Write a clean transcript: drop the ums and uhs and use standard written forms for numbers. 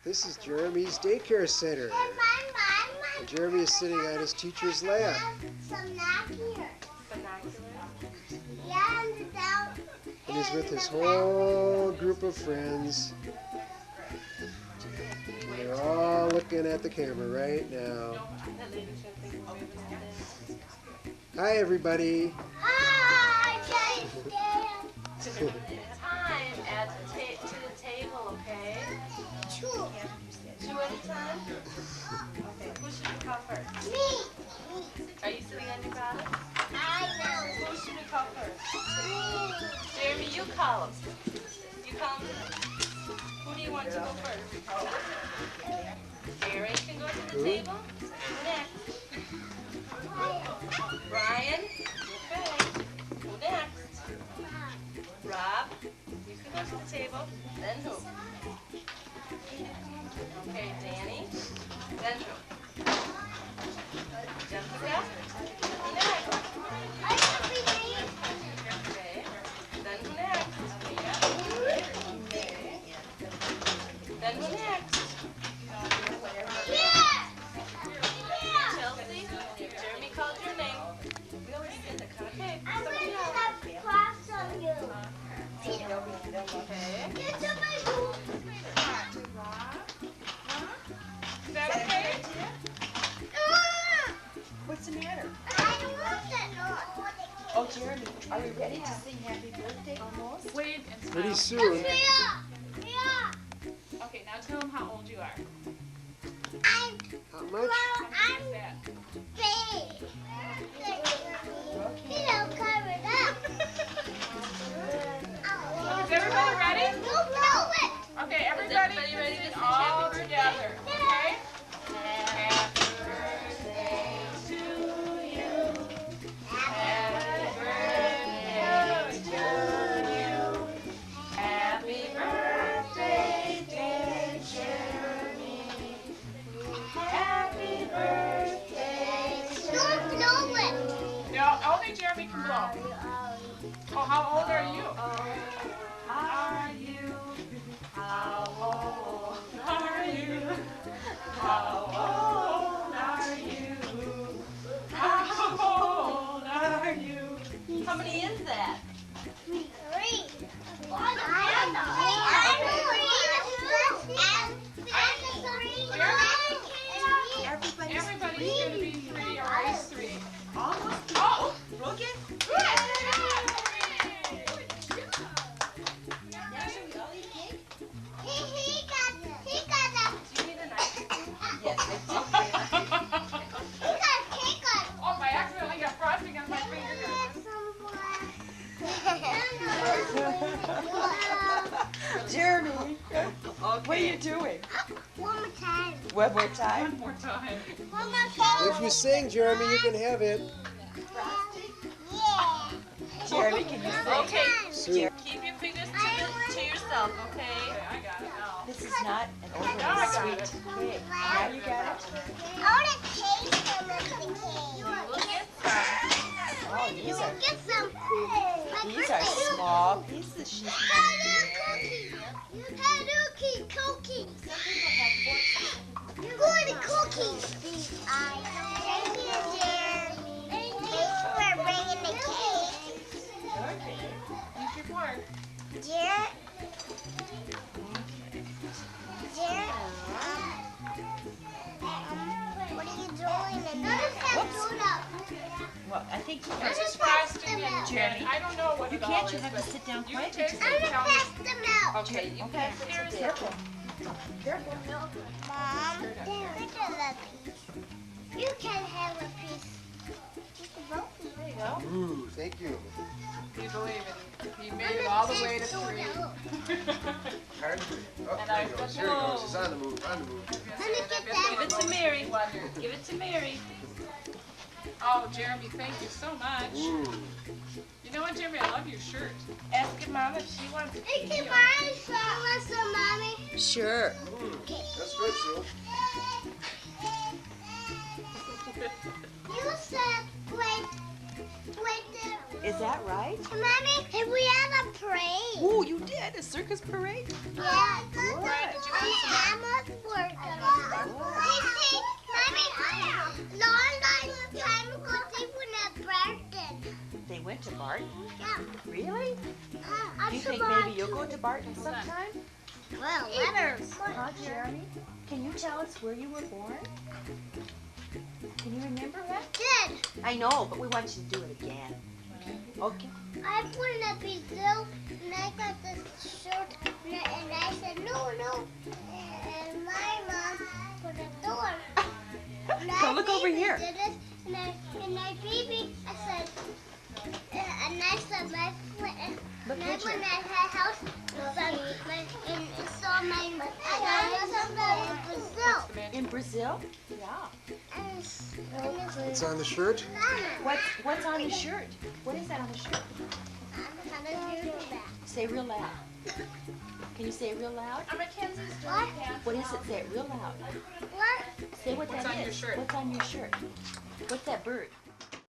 This is Jeremy's daycare center. And Jeremy is sitting on his teacher's lap. And he's with his whole group of friends. And they're all looking at the camera right now. Hi, everybody. Hi, Time at to the table, okay? Two at a time? Okay, who should we call first? Me. Are you sitting on your bottom? I know. Who should we call first? Me. Jeremy, you call them. You call them. Who do you want to go first? Aaron can go to the table. Next. Brian. Okay. Who next? Rob. You can go to the table. Then who? Okay, Danny. Then who? Jessica. Who next? Okay. Then who next? Then who next? Chelsea. Jeremy called your name. We always say that. Okay. Somebody else. Okay. Is that okay? What's the matter? I want that. Oh, Jeremy, are you ready to sing happy birthday almost? Wait and smile. Pretty soon. Yeah. Okay, now tell them how old you are. I'm How much? How much is that? big. You don't cover it up. Is everybody ready? No. Okay, Is everybody everybody ready to sing all happy birthday? together. Okay? Happy birthday to you. Happy birthday to you. Happy birthday, dear Jeremy. Happy birthday to Don't blow it. No, only Jeremy can blow. Oh, how old are you? Are you? How old are you? How old are you? How old are you? How many is that? 3. Everybody's going to be 3 or is 3. Almost. Oh! Look it. Now should we all eat cake? He got Do you need a knife? Yes, cake on. Oh, I accidentally got frosting on my finger. Jeremy, what are you doing? One more time. One more time. One more time. One more time. If you sing, Jeremy, you can have it. Yeah. Jeremy, can you sing? Okay, Soon. keep your fingers to yourself, okay? Okay, I got it now. This is not an Now I overly got sweet it. cake. Now you got it? I want to taste some of the cake. We'll get some. Oh, these are Get some. small pieces. She's Cookies. Good cookies. Thank you, Jeremy. Thanks for bringing the cake. Use your fork. What are you doing in there? well, I think This is frosting and Jeremy. I don't know what you it all can't. is, You have to but sit down you can quietly. taste it I'm and gonna tell me. pass them out. Okay, you Okay. pass it to Dad. Careful. Careful. Mom, look at that piece. You can have a piece. You can both eat. There you go. Ooh, thank you. You believe it. He made it all the way to 3. Hard to do. Oh, And there I he goes. said Here he no. goes. He's on the move. On the move. Let me get Give that. it to Mary. Give it to Mary. Oh, Jeremy, thank you so much. Ooh. You know what, Jeremy? I love your shirt. Ask your mom if she wants a Thank you, video. Mommy. Want some, Mommy? Sure. That's good, Sue. You said, wait there. Is that right? Mommy, and we had a parade. Oh, you did a circus parade. Yeah. Brian, did you want some? Grandma's Barton? Yeah. Really? I'm Do you think smart maybe you'll go too. to Barton sometime? Well, letters. Huh, Jeremy? Can you tell us where you were born? Can you remember that? Did. I know, but we want you to do it again. Okay. I put in a Brazil and I got this shirt and I said no. And my mom put a door. And Come look over baby here. Did it, and I baby, I said, and I said my foot. Look And I at went you. at her house and saw my in Brazil. In Brazil? Yeah. What's on the shirt? What's on the shirt? What is that on the shirt? Say it real loud. Can you say it real loud? I'm Mackenzie's dirty pants. What is it? Say it real loud. What? Say what What's that on your is. shirt? What's on your shirt? What's that bird?